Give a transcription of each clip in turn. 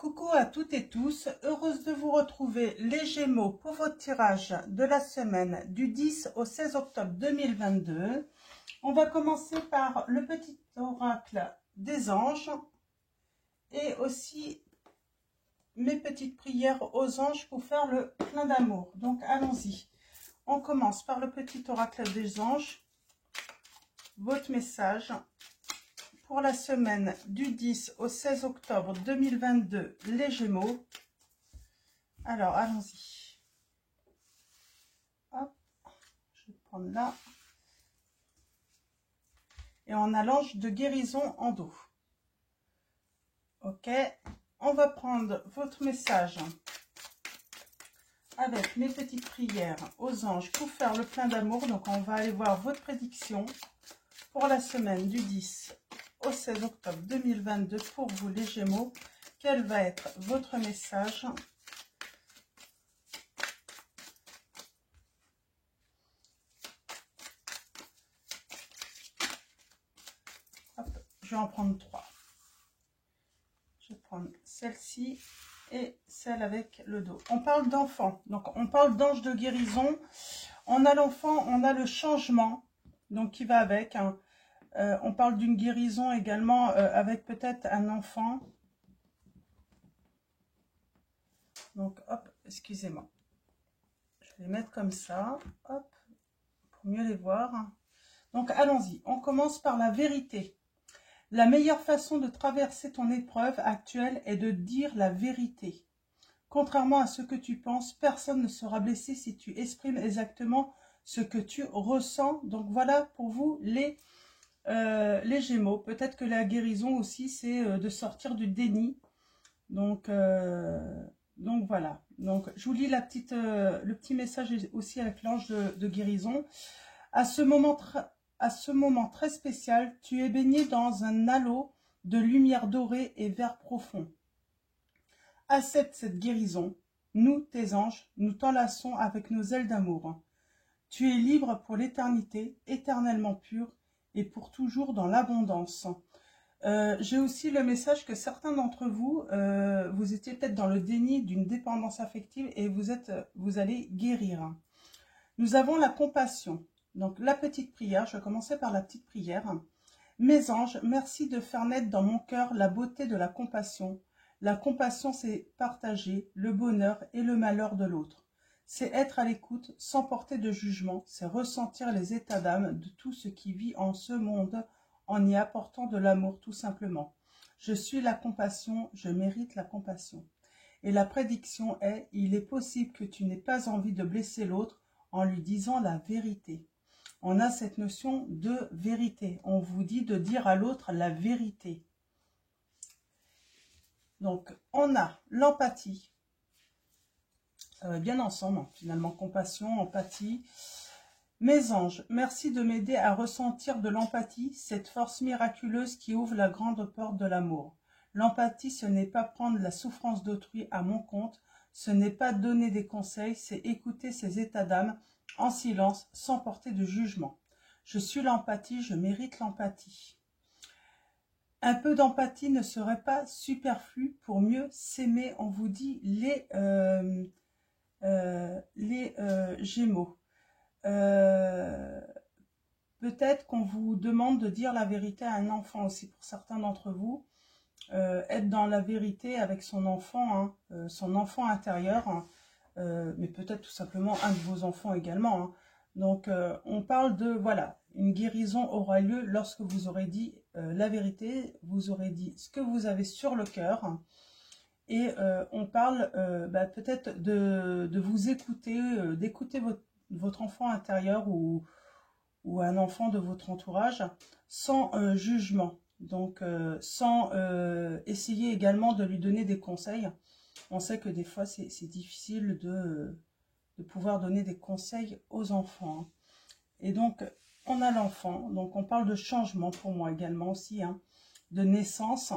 Coucou à toutes et tous, heureuse de vous retrouver les Gémeaux pour votre tirage de la semaine du 10 au 16 octobre 2022. On va commencer par le petit oracle des anges et aussi mes petites prières aux anges pour faire le plein d'amour. Donc allons-y. On commence par le petit oracle des anges. Votre message pour la semaine du 10 au 16 octobre 2022, les Gémeaux. Alors, allons-y. Hop, je vais prendre là. Et on a l'ange de guérison en dos. Ok, on va prendre votre message avec mes petites prières aux anges pour faire le plein d'amour. Donc, on va aller voir votre prédiction pour la semaine du 10 au 16 octobre 2022 pour vous les Gémeaux. Quel va être votre message? Hop, je vais en prendre 3. Je vais prendre celle-ci et celle avec le dos. On parle d'enfant, donc on parle d'ange de guérison. On a l'enfant, on a le changement, donc qui va avec. Hein. On parle d'une guérison également avec peut-être un enfant. Donc, hop, excusez-moi. Je vais les mettre comme ça, hop, pour mieux les voir. Donc, allons-y. On commence par la vérité. La meilleure façon de traverser ton épreuve actuelle est de dire la vérité. Contrairement à ce que tu penses, personne ne sera blessé si tu exprimes exactement ce que tu ressens. Donc, voilà pour vous les Gémeaux. Peut-être que la guérison aussi, c'est de sortir du déni. Donc voilà. Donc, je vous lis le petit message aussi avec l'ange de guérison. À ce moment très spécial, tu es baigné dans un halo de lumière dorée et vert profond. Accepte cette guérison. Nous, tes anges, nous t'enlaçons avec nos ailes d'amour. Tu es libre pour l'éternité, éternellement pur et pour toujours dans l'abondance. J'ai aussi le message que certains d'entre vous, vous étiez peut-être dans le déni d'une dépendance affective et vous allez guérir. Nous avons la compassion. Donc la petite prière, je vais commencer par la petite prière. Mes anges, merci de faire naître dans mon cœur la beauté de la compassion. La compassion, c'est partager le bonheur et le malheur de l'autre. C'est être à l'écoute sans porter de jugement, c'est ressentir les états d'âme de tout ce qui vit en ce monde en y apportant de l'amour tout simplement. Je suis la compassion, je mérite la compassion. Et la prédiction est, il est possible que tu n'aies pas envie de blesser l'autre en lui disant la vérité. On a cette notion de vérité. On vous dit de dire à l'autre la vérité. Donc, on a l'empathie. Ça va bien ensemble, hein, finalement, compassion, empathie. Mes anges, merci de m'aider à ressentir de l'empathie, cette force miraculeuse qui ouvre la grande porte de l'amour. L'empathie, ce n'est pas prendre la souffrance d'autrui à mon compte, ce n'est pas donner des conseils, c'est écouter ses états d'âme en silence, sans porter de jugement. Je suis l'empathie, je mérite l'empathie. Un peu d'empathie ne serait pas superflu pour mieux s'aimer, on vous dit les Gémeaux. Peut-être qu'on vous demande de dire la vérité à un enfant aussi, pour certains d'entre vous. Être dans la vérité avec son enfant intérieur, hein, mais peut-être tout simplement un de vos enfants également. Hein. Donc, on parle de, voilà, une guérison aura lieu lorsque vous aurez dit la vérité, vous aurez dit ce que vous avez sur le cœur. Hein, et on parle peut-être de vous écouter, d'écouter votre enfant intérieur ou un enfant de votre entourage sans jugement. Donc, sans essayer également de lui donner des conseils. On sait que des fois, c'est difficile de pouvoir donner des conseils aux enfants. Hein. Et donc, on a l'enfant. Donc, on parle de changement pour moi également aussi, hein, de naissance.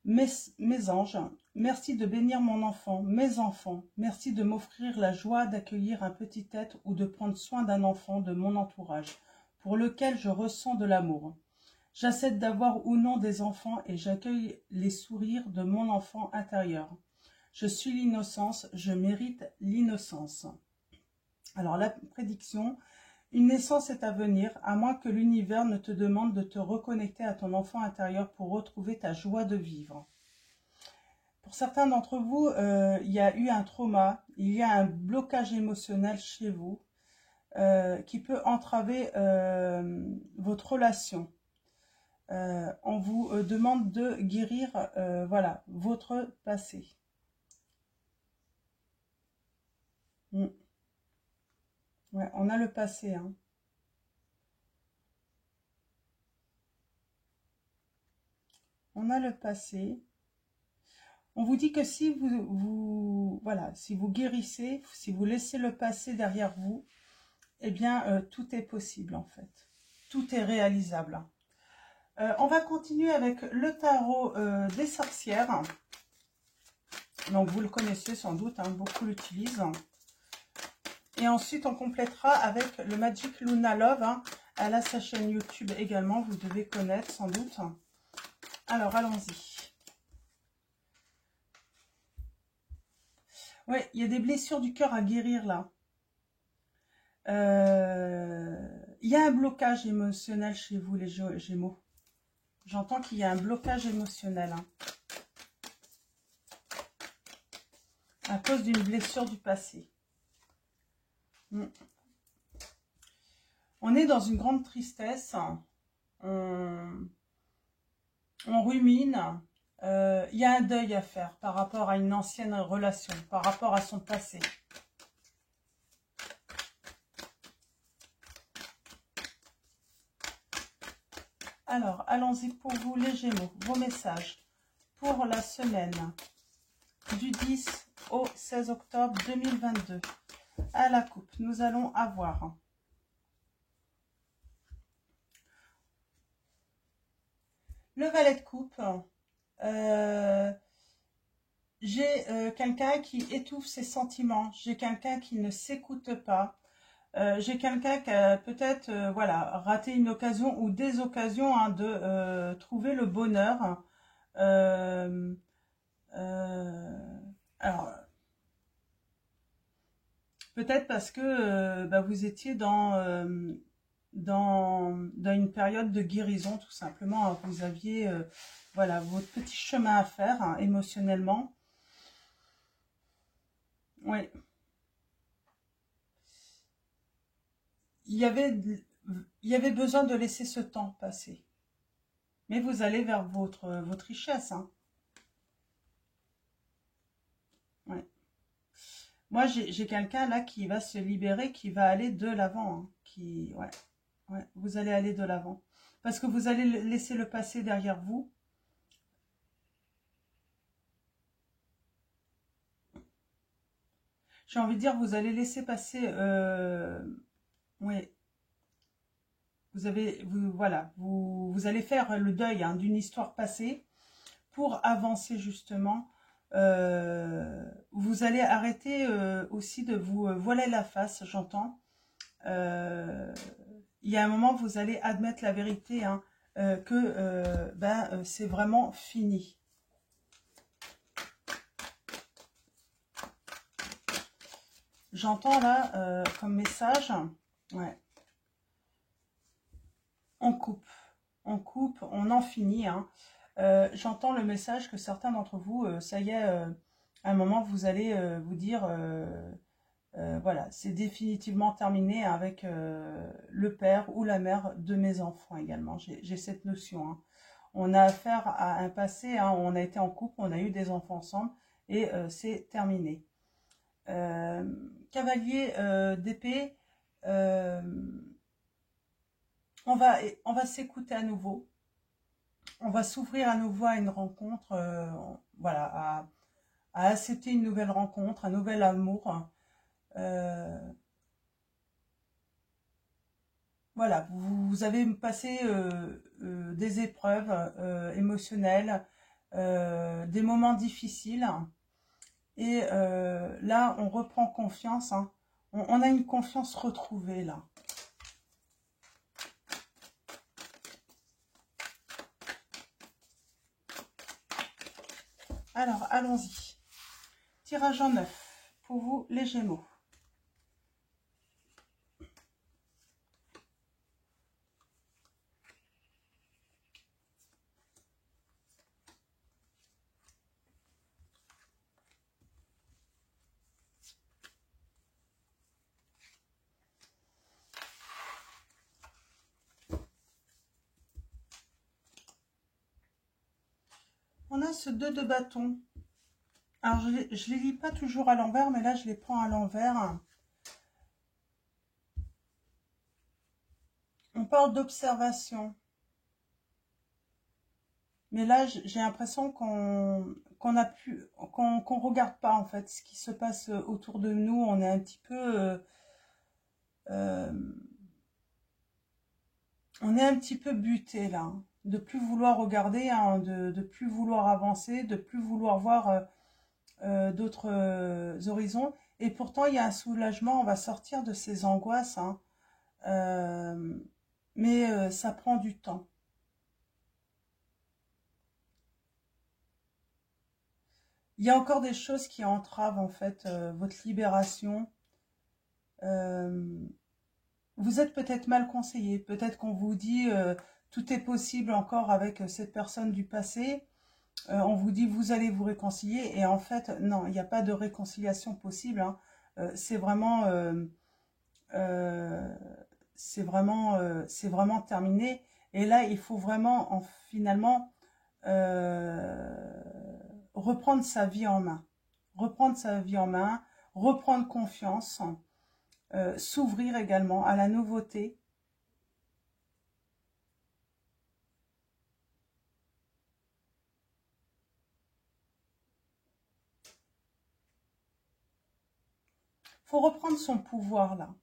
Mes anges, merci de bénir mon enfant, mes enfants. Merci de m'offrir la joie d'accueillir un petit être ou de prendre soin d'un enfant de mon entourage, pour lequel je ressens de l'amour. J'accepte d'avoir ou non des enfants et j'accueille les sourires de mon enfant intérieur. Je suis l'innocence, je mérite l'innocence. Alors la prédiction, une naissance est à venir, à moins que l'univers ne te demande de te reconnecter à ton enfant intérieur pour retrouver ta joie de vivre. Pour certains d'entre vous, il y a eu un trauma, il y a un blocage émotionnel chez vous qui peut entraver votre relation. On vous demande de guérir voilà, votre passé. Ouais, on a le passé. Hein. On a le passé. On vous dit que si voilà, si vous guérissez, si vous laissez le passé derrière vous, eh bien, tout est possible en fait. Tout est réalisable. On va continuer avec le tarot des sorcières. Donc, vous le connaissez sans doute, hein, beaucoup l'utilisent. Et ensuite, on complétera avec le Magic Luna Love. Hein. Elle a sa chaîne YouTube également, vous devez connaître sans doute. Alors, allons-y. Oui, il y a des blessures du cœur à guérir là. Il y a un blocage émotionnel chez vous, les Gémeaux. J'entends qu'il y a un blocage émotionnel. Hein, à cause d'une blessure du passé. On est dans une grande tristesse. On rumine. Il y a un deuil à faire par rapport à une ancienne relation, par rapport à son passé. Alors, allons-y pour vous les Gémeaux. Vos messages pour la semaine du 10 au 16 octobre 2022. À la coupe, nous allons avoir le valet de coupe. J'ai quelqu'un qui étouffe ses sentiments. J'ai quelqu'un qui ne s'écoute pas. J'ai quelqu'un qui a peut-être voilà, raté une occasion ou des occasions hein, de trouver le bonheur. Alors, peut-être parce que bah, vous étiez dans une période de guérison, tout simplement. Hein. Vous aviez voilà, votre petit chemin à faire hein, émotionnellement. Oui. Il y avait besoin de laisser ce temps passer. Mais vous allez vers votre richesse. Hein. Ouais. Moi, j'ai quelqu'un là qui va se libérer, qui va aller de l'avant. Hein, ouais, vous allez aller de l'avant. Parce que vous allez laisser le passé derrière vous. J'ai envie de dire, vous allez laisser passer... oui. Voilà, vous allez faire le deuil hein, d'une histoire passée pour avancer justement. Vous allez arrêter aussi de vous voiler la face, j'entends. Il y a un moment, vous allez admettre la vérité, hein, que c'est vraiment fini. J'entends là, comme message, ouais. On coupe, on en finit. Hein. J'entends le message que certains d'entre vous, ça y est, à un moment, vous allez vous dire, voilà, c'est définitivement terminé avec le père ou la mère de mes enfants également. J'ai cette notion. Hein. On a affaire à un passé, hein, on a été en couple, on a eu des enfants ensemble et c'est terminé. Cavalier d'épée, on va s'écouter à nouveau. On va s'ouvrir à nouveau à une rencontre, voilà, à accepter une nouvelle rencontre, un nouvel amour. Voilà, vous avez passé des épreuves émotionnelles, des moments difficiles. Et là, on reprend confiance. Hein. On a une confiance retrouvée là. Alors, allons-y. Tirage en 9 pour vous, les Gémeaux. On a ce 2 de bâton. Alors, je ne les lis pas toujours à l'envers, mais là, je les prends à l'envers. On parle d'observation. Mais là, j'ai l'impression qu'on regarde pas, en fait, ce qui se passe autour de nous. On est un petit peu... on est un petit peu buté, là. De plus vouloir regarder, hein, de plus vouloir avancer, de plus vouloir voir d'autres horizons. Et pourtant, il y a un soulagement. On va sortir de ces angoisses, hein. Mais ça prend du temps. Il y a encore des choses qui entravent en fait votre libération. Vous êtes peut-être mal conseillé. Peut-être qu'on vous dit tout est possible encore avec cette personne du passé. On vous dit vous allez vous réconcilier. Et en fait, non, il n'y a pas de réconciliation possible, hein. C'est vraiment... c'est vraiment terminé. Et là, il faut vraiment, finalement, reprendre sa vie en main. Reprendre sa vie en main, reprendre confiance, s'ouvrir également à la nouveauté. Il faut reprendre son pouvoir, là.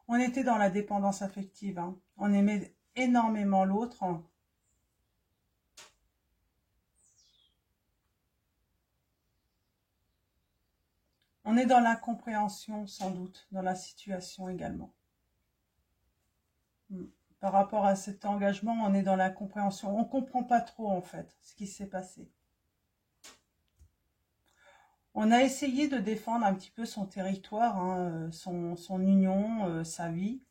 On était dans la dépendance affective, hein. On aimait énormément l'autre. On est dans l'incompréhension, sans doute, dans la situation également. Par rapport à cet engagement, on est dans l'incompréhension. On ne comprend pas trop, en fait, ce qui s'est passé. On a essayé de défendre un petit peu son territoire, hein, son union, sa vie.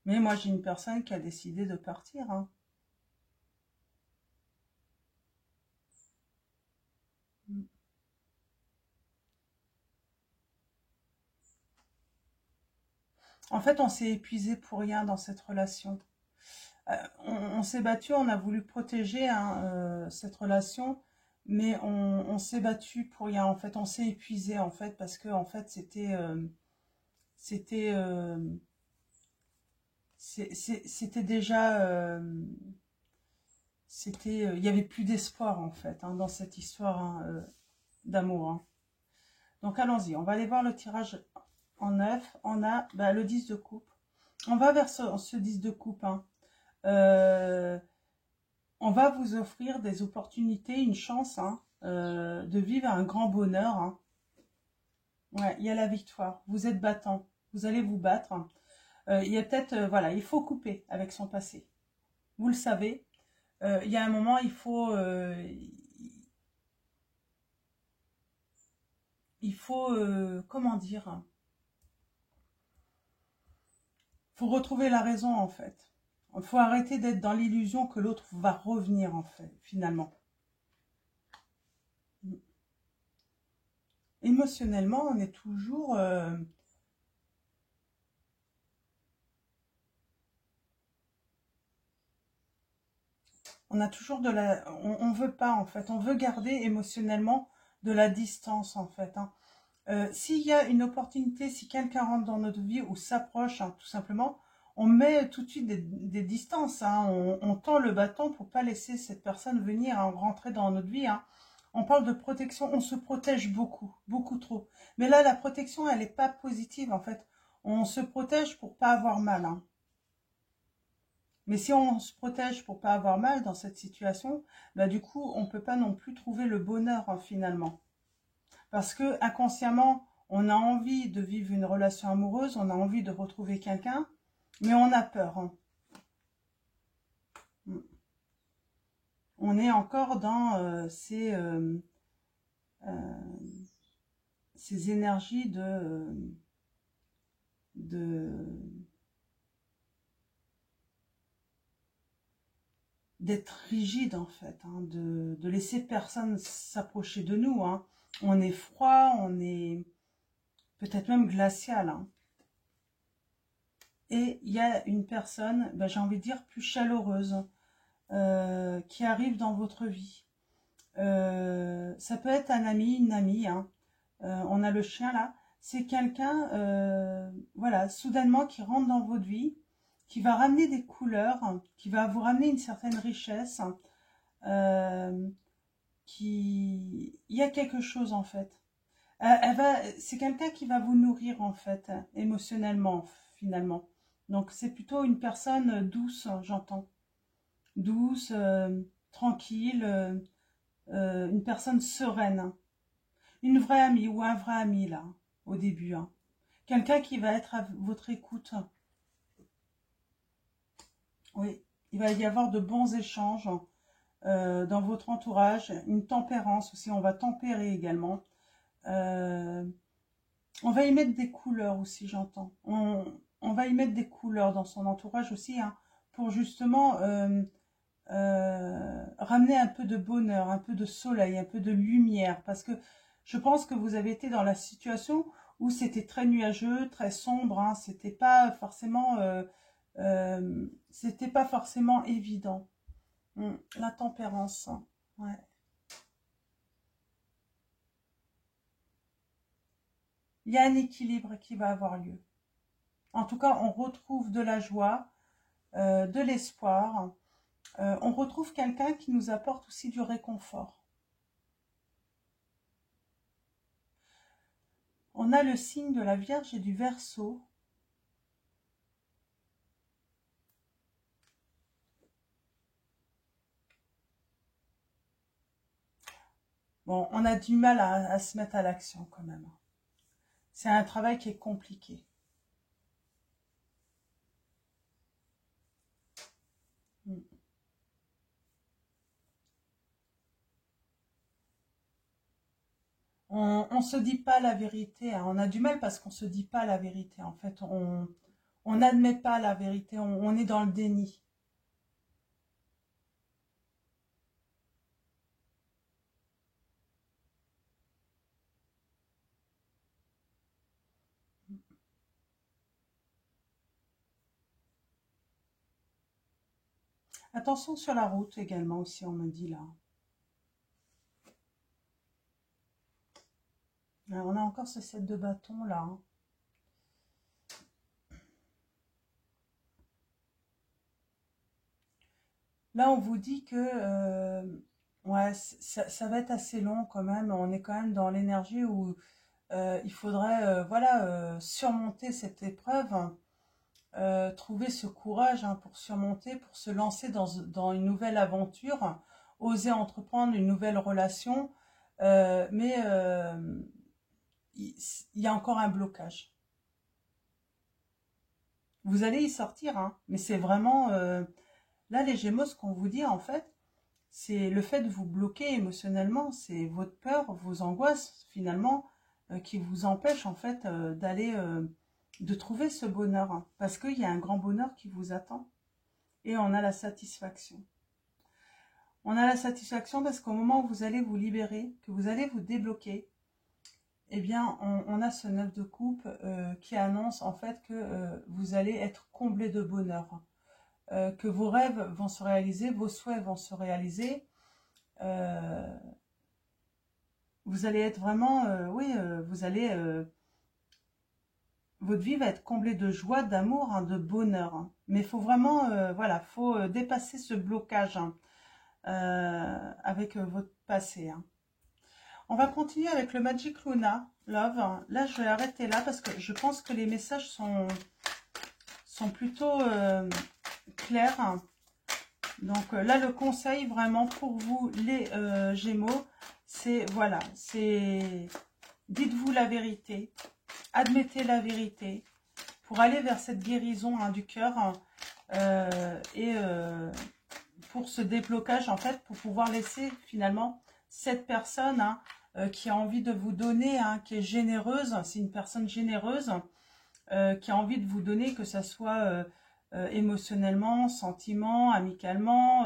Mais moi, j'ai une personne qui a décidé de partir, hein. En fait, on s'est épuisé pour rien dans cette relation. On s'est battu, on a voulu protéger, hein, cette relation, mais on s'est battu pour rien. En fait, on s'est épuisé, en fait, parce que en fait, c'était c'était déjà il y avait plus d'espoir, en fait, hein, dans cette histoire, hein, d'amour, hein. Donc allons-y, on va aller voir le tirage en 9. On a le 10 de coupe. On va vers ce 10 de coupe, hein. On va vous offrir des opportunités, une chance, hein, de vivre un grand bonheur, hein. Ouais, il y a la victoire. Vous êtes battant. Vous allez vous battre. Il y a peut-être, voilà, il faut couper avec son passé. Vous le savez. Il y a un moment, comment dire, faut retrouver la raison, en fait. Il faut arrêter d'être dans l'illusion que l'autre va revenir, en fait, finalement. Émotionnellement, on est toujours... on a toujours de la... On veut pas, en fait. On veut garder émotionnellement de la distance, en fait, hein. S'il y a une opportunité, si quelqu'un rentre dans notre vie ou s'approche, hein, tout simplement, on met tout de suite des distances, hein. On tend le bâton pour pas laisser cette personne venir, hein, rentrer dans notre vie, hein. On parle de protection, on se protège beaucoup, beaucoup trop. Mais là, la protection, elle n'est pas positive, en fait. On se protège pour pas avoir mal, hein. Mais si on se protège pour pas avoir mal dans cette situation, bah du coup, on peut pas non plus trouver le bonheur, hein, finalement. Parce que inconsciemment, on a envie de vivre une relation amoureuse, on a envie de retrouver quelqu'un, mais on a peur. Hein. On est encore dans ces énergies d'être rigide en fait, hein, de laisser personne s'approcher de nous. Hein. On est froid, on est peut-être même glacial. Hein. Et il y a une personne, ben, j'ai envie de dire, plus chaleureuse qui arrive dans votre vie. Ça peut être un ami, une amie. Hein. On a le chien là. C'est quelqu'un, voilà, soudainement qui rentre dans votre vie, qui va ramener des couleurs, qui va vous ramener une certaine richesse. Il y a quelque chose en fait. C'est quelqu'un qui va vous nourrir en fait, émotionnellement finalement. Donc c'est plutôt une personne douce, j'entends. Douce, tranquille, une personne sereine. Une vraie amie ou un vrai ami là, au début. Hein. Quelqu'un qui va être à votre écoute. Oui, il va y avoir de bons échanges dans votre entourage. Une tempérance aussi, on va tempérer également. On va y mettre des couleurs aussi, j'entends. On va y mettre des couleurs dans son entourage aussi, hein, pour justement ramener un peu de bonheur, un peu de soleil, un peu de lumière. Parce que je pense que vous avez été dans la situation où c'était très nuageux, très sombre. Hein, c'était pas forcément évident. La tempérance. Ouais. Il y a un équilibre qui va avoir lieu. En tout cas, on retrouve de la joie, de l'espoir. On retrouve quelqu'un qui nous apporte aussi du réconfort. On a le signe de la Vierge et du Verseau. Bon, on a du mal à se mettre à l'action quand même. C'est un travail qui est compliqué. On ne se dit pas la vérité. Hein. On a du mal parce qu'on ne se dit pas la vérité. En fait, on n'admet pas la vérité. On est dans le déni. Attention sur la route également aussi, on me dit là. Alors, on a encore ce set de bâtons là. Hein. Là, on vous dit que ouais, ça va être assez long quand même. On est quand même dans l'énergie où il faudrait voilà, surmonter cette épreuve, hein, trouver ce courage hein, pour surmonter, pour se lancer dans une nouvelle aventure, oser entreprendre une nouvelle relation. Mais il y a encore un blocage. Vous allez y sortir, hein, mais c'est vraiment... là, les Gémeaux, ce qu'on vous dit, en fait, c'est le fait de vous bloquer émotionnellement. C'est votre peur, vos angoisses, finalement, qui vous empêchent, en fait, de trouver ce bonheur. Hein, parce qu'il y a un grand bonheur qui vous attend. Et on a la satisfaction. On a la satisfaction parce qu'au moment où vous allez vous libérer, que vous allez vous débloquer, eh bien, on a ce 9 de coupe qui annonce en fait que vous allez être comblé de bonheur, que vos rêves vont se réaliser, vos souhaits vont se réaliser. Vous allez être vraiment, oui, vous allez, votre vie va être comblée de joie, d'amour, hein, de bonheur. Hein. Mais il faut vraiment, voilà, faut dépasser ce blocage hein, avec votre passé. Hein. On va continuer avec le Magic Luna, Love. Là, je vais arrêter là parce que je pense que les messages sont plutôt clairs. Donc là, le conseil vraiment pour vous, les Gémeaux, c'est voilà, c'est Dites-vous la vérité. Admettez la vérité pour aller vers cette guérison hein, du cœur et pour ce déblocage, en fait, pour pouvoir laisser finalement cette personne hein, qui a envie de vous donner, hein, qui est généreuse, c'est une personne généreuse, qui a envie de vous donner, que ça soit émotionnellement, sentiment, amicalement,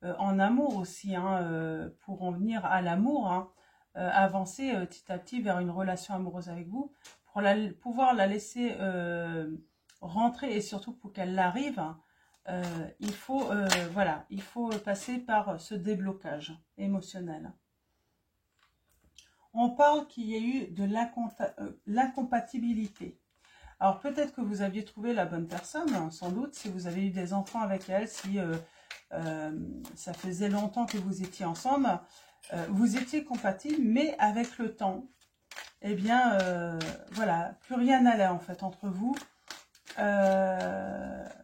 en amour aussi, hein, pour en venir à l'amour, hein, avancer petit à petit vers une relation amoureuse avec vous, pour pouvoir la laisser rentrer et surtout pour qu'elle arrive, il faut voilà, il faut passer par ce déblocage émotionnel. On parle qu'il y a eu de l'incompatibilité. Alors peut-être que vous aviez trouvé la bonne personne, hein, sans doute, si vous avez eu des enfants avec elle, si ça faisait longtemps que vous étiez ensemble, vous étiez compatibles, mais avec le temps, eh bien, voilà, plus rien n'allait en fait entre vous.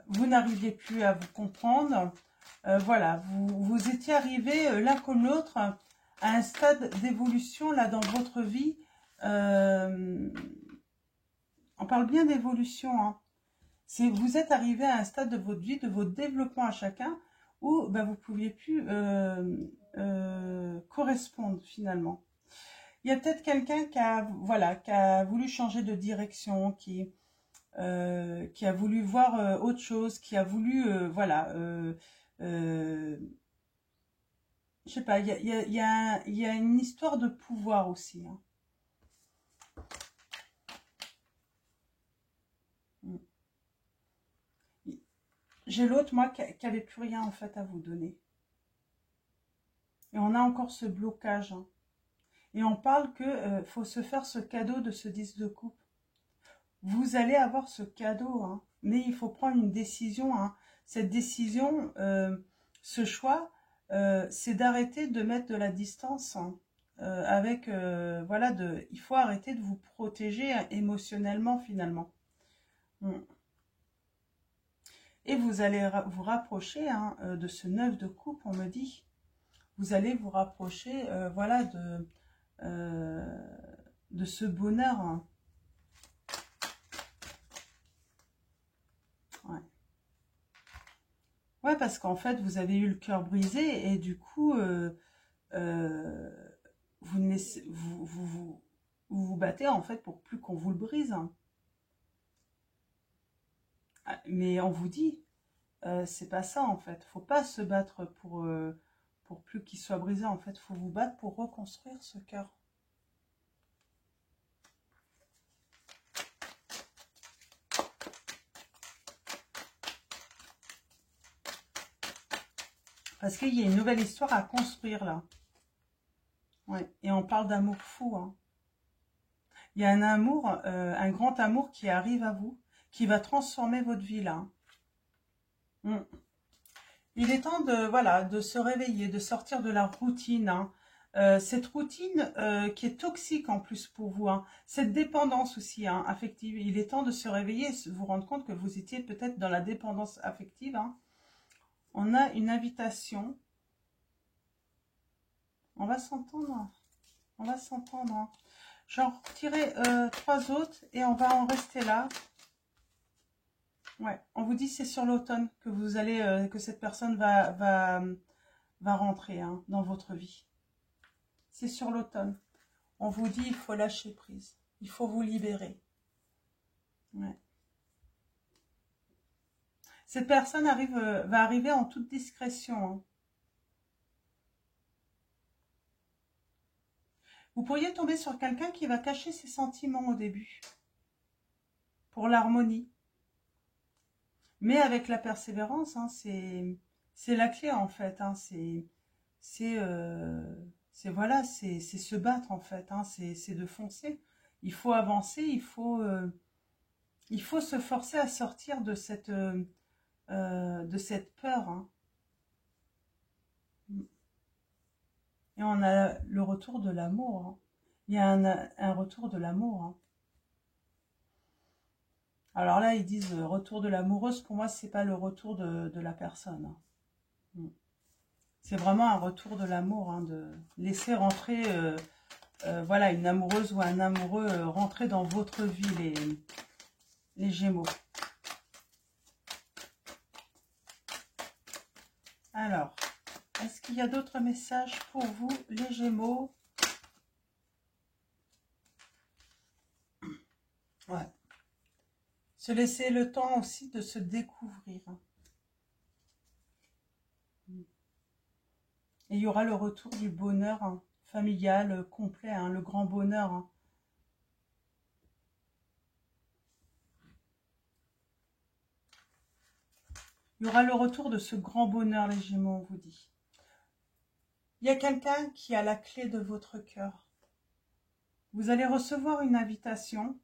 Vous n'arriviez plus à vous comprendre. Voilà, vous étiez arrivés l'un comme l'autre à un stade d'évolution là dans votre vie. On parle bien d'évolution. Hein. Vous êtes arrivé à un stade de votre vie, de votre développement à chacun, où ben, vous ne pouviez plus correspondre finalement. Il y a peut-être quelqu'un qui a, voilà, qui a voulu changer de direction, qui a voulu voir autre chose, qui a voulu, voilà, je sais pas, il y a une histoire de pouvoir aussi. Hein. J'ai l'autre, moi, qui n'avait plus rien en fait à vous donner. Et on a encore ce blocage. Hein. Et on parle que faut se faire ce cadeau de ce 10 de coupe. Vous allez avoir ce cadeau, hein, mais il faut prendre une décision. Hein. Cette décision, ce choix, c'est d'arrêter de mettre de la distance. Hein, avec, voilà, il faut arrêter de vous protéger hein, émotionnellement finalement. Et vous allez vous rapprocher hein, de ce 9 de coupe, on me dit. Vous allez vous rapprocher, voilà, de ce bonheur. Hein. Ouais. Ouais, parce qu'en fait, vous avez eu le cœur brisé et du coup, vous battez en fait pour plus qu'on vous le brise. Hein. Mais on vous dit, c'est pas ça en fait. Faut pas se battre pour plus qu'il soit brisé. En fait, faut vous battre pour reconstruire ce cœur. Parce qu'il y a une nouvelle histoire à construire là. Ouais. Et on parle d'amour fou. Hein. Il y a un amour, un grand amour qui arrive à vous, qui va transformer votre vie là. Il est temps de, voilà, de se réveiller, de sortir de la routine. Hein. Cette routine qui est toxique en plus pour vous. Hein. Cette dépendance aussi hein, affective. Il est temps de se réveiller et vous rendre compte que vous étiez peut-être dans la dépendance affective. Hein. On a une invitation. On va s'entendre. On va s'entendre. Hein. J'en retirerai 3 autres et on va en rester là. Ouais, on vous dit c'est sur l'automne que vous allez, que cette personne va rentrer hein, dans votre vie. C'est sur l'automne. On vous dit il faut lâcher prise. Il faut vous libérer. Ouais. Cette personne va arriver en toute discrétion. Hein. Vous pourriez tomber sur quelqu'un qui va cacher ses sentiments au début. Pour l'harmonie. Mais avec la persévérance, hein, c'est la clé en fait. Hein, c'est voilà, c'est se battre en fait. Hein, c'est de foncer. Il faut avancer, il faut se forcer à sortir de cette peur. Hein. Et on a le retour de l'amour. Hein. Il y a un retour de l'amour. Hein. Alors là, ils disent retour de l'amoureuse. Pour moi, c'est pas le retour de la personne. Hein. C'est vraiment un retour de l'amour, hein, de laisser rentrer voilà, une amoureuse ou un amoureux rentrer dans votre vie, les Gémeaux. Alors, est-ce qu'il y a d'autres messages pour vous, les Gémeaux? Ouais. Se laisser le temps aussi de se découvrir. Et il y aura le retour du bonheur familial complet, le grand bonheur. Il y aura le retour de ce grand bonheur, les Gémeaux, on vous dit. Il y a quelqu'un qui a la clé de votre cœur. Vous allez recevoir une invitation.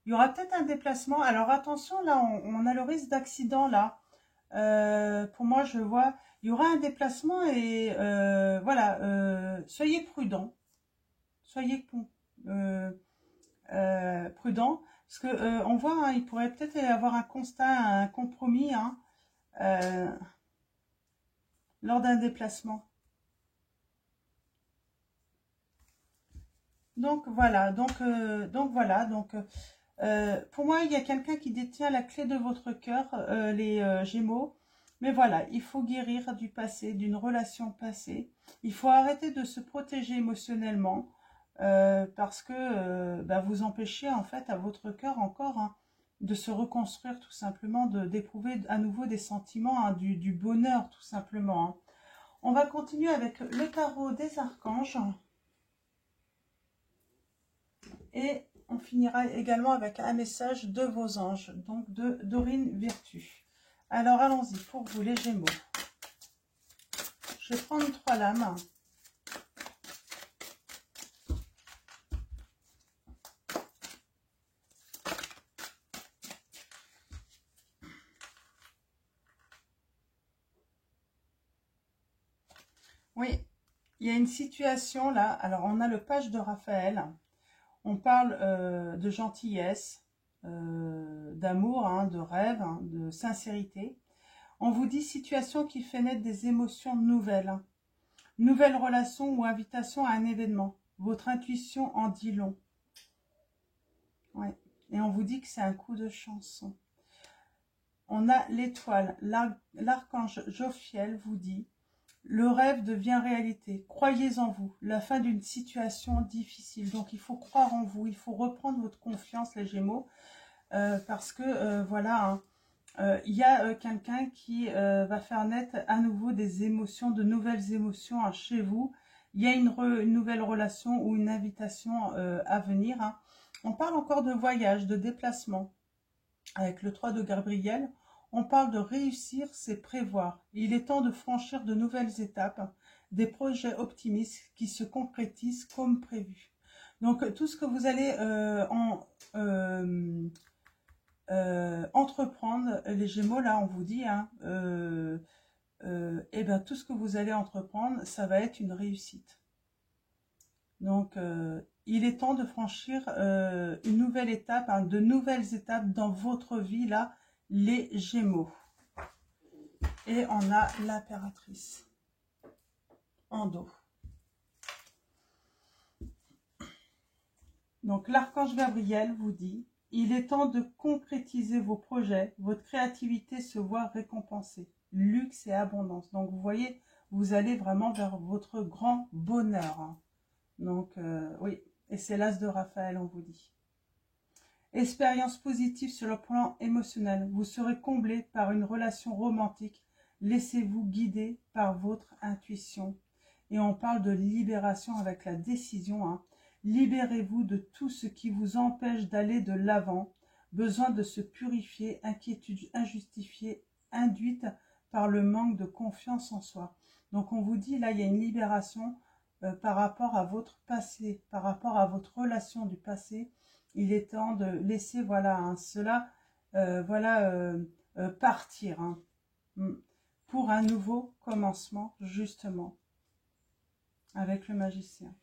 Il y aura peut-être un déplacement. Alors attention, là, on a le risque d'accident, là. Pour moi, je vois, il y aura un déplacement et voilà, soyez prudents. Soyez prudents. Parce que on voit, il pourrait peut-être y avoir un constat, un compromis lors d'un déplacement. Donc voilà, pour moi, il y a quelqu'un qui détient la clé de votre cœur, les Gémeaux. Mais voilà, il faut guérir du passé, d'une relation passée. Il faut arrêter de se protéger émotionnellement parce que vous empêchez en fait à votre cœur encore de se reconstruire tout simplement, d'éprouver à nouveau des sentiments, du bonheur tout simplement. On va continuer avec le tarot des archanges. Et on finira également avec un message de vos anges, donc de Dorine Virtue. Alors allons-y pour vous les Gémeaux. Je vais prendre 3 lames. Oui, il y a une situation là. Alors on a le page de Raphaël. On parle de gentillesse, d'amour, de rêve, de sincérité. On vous dit situation qui fait naître des émotions nouvelles. Nouvelle relation ou invitation à un événement. Votre intuition en dit long. Ouais. Et on vous dit que c'est un coup de chance. On a l'étoile. L'archange Jophiel vous dit le rêve devient réalité. Croyez en vous. La fin d'une situation difficile. Donc, il faut croire en vous. Il faut reprendre votre confiance, les Gémeaux. Parce que, voilà, il y a quelqu'un qui va faire naître à nouveau des émotions, de nouvelles émotions chez vous. Il y a une nouvelle relation ou une invitation à venir. On parle encore de voyage, de déplacement. Avec le 3 de Gabriel, on parle de réussir, c'est prévoir. Il est temps de franchir de nouvelles étapes, des projets optimistes qui se concrétisent comme prévu. Donc, tout ce que vous allez entreprendre, les Gémeaux, là, on vous dit, et bien, tout ce que vous allez entreprendre, ça va être une réussite. Donc, il est temps de franchir une nouvelle étape, de nouvelles étapes dans votre vie, là, les Gémeaux. Et on a l'impératrice en dos. Donc, l'archange Gabriel vous dit, il est temps de concrétiser vos projets, votre créativité se voit récompensée, luxe et abondance. Donc, vous voyez, vous allez vraiment vers votre grand bonheur. Donc, oui, et c'est l'as de Raphaël, on vous dit. Expérience positive sur le plan émotionnel. Vous serez comblé par une relation romantique. Laissez-vous guider par votre intuition. Et on parle de libération avec la décision. Libérez-vous de tout ce qui vous empêche d'aller de l'avant. Besoin de se purifier, inquiétude injustifiée, induite par le manque de confiance en soi. Donc on vous dit, là, il y a une libération par rapport à votre passé, par rapport à votre relation du passé. Il est temps de laisser cela partir pour un nouveau commencement, justement, avec le magicien.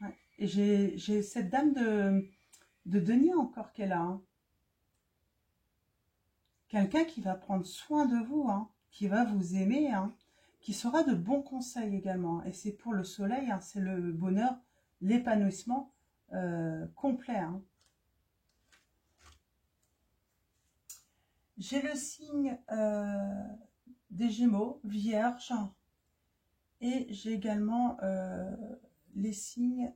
Ouais. Et j'ai cette dame de denier encore qu'elle a. Quelqu'un qui va prendre soin de vous, qui va vous aimer, qui sera de bons conseils également. Et c'est pour le soleil, hein, c'est le bonheur, l'épanouissement complet. Hein. J'ai le signe des Gémeaux, Vierge, et j'ai également les signes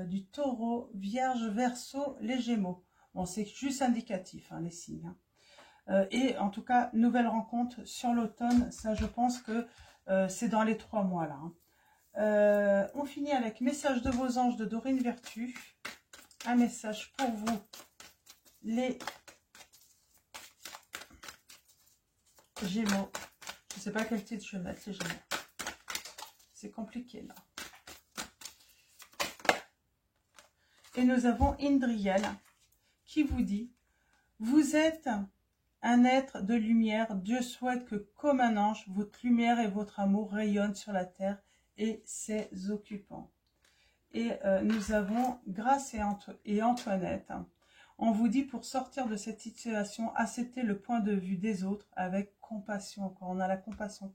du Taureau, Vierge, Verseau, les Gémeaux. Bon, c'est juste indicatif, hein, les signes. Hein. Et en tout cas, nouvelle rencontre sur l'automne, ça je pense que c'est dans les 3 mois là. Hein. On finit avec message de vos anges de Dorine Vertu. Un message pour vous, les Gémeaux. Je ne sais pas quel titre je vais mettre, les Gémeaux. C'est compliqué là. Et nous avons Indriel qui vous dit, vous êtes un être de lumière. Dieu souhaite que, comme un ange, votre lumière et votre amour rayonnent sur la terre et ses occupants. Et nous avons Grâce et Antoinette. On vous dit, pour sortir de cette situation, acceptez le point de vue des autres avec compassion. Encore, on a la compassion.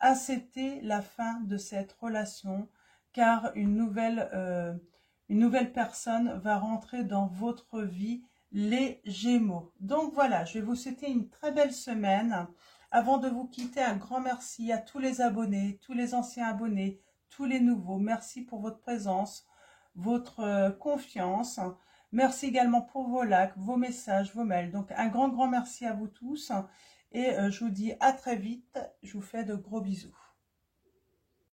Acceptez la fin de cette relation, car une nouvelle personne va rentrer dans votre vie, les Gémeaux. Donc voilà, je vais vous souhaiter une très belle semaine. Avant de vous quitter, un grand merci à tous les abonnés, tous les anciens abonnés, tous les nouveaux. Merci pour votre présence, votre confiance. Merci également pour vos likes, vos messages, vos mails. Donc un grand merci à vous tous. Et je vous dis à très vite. Je vous fais de gros bisous.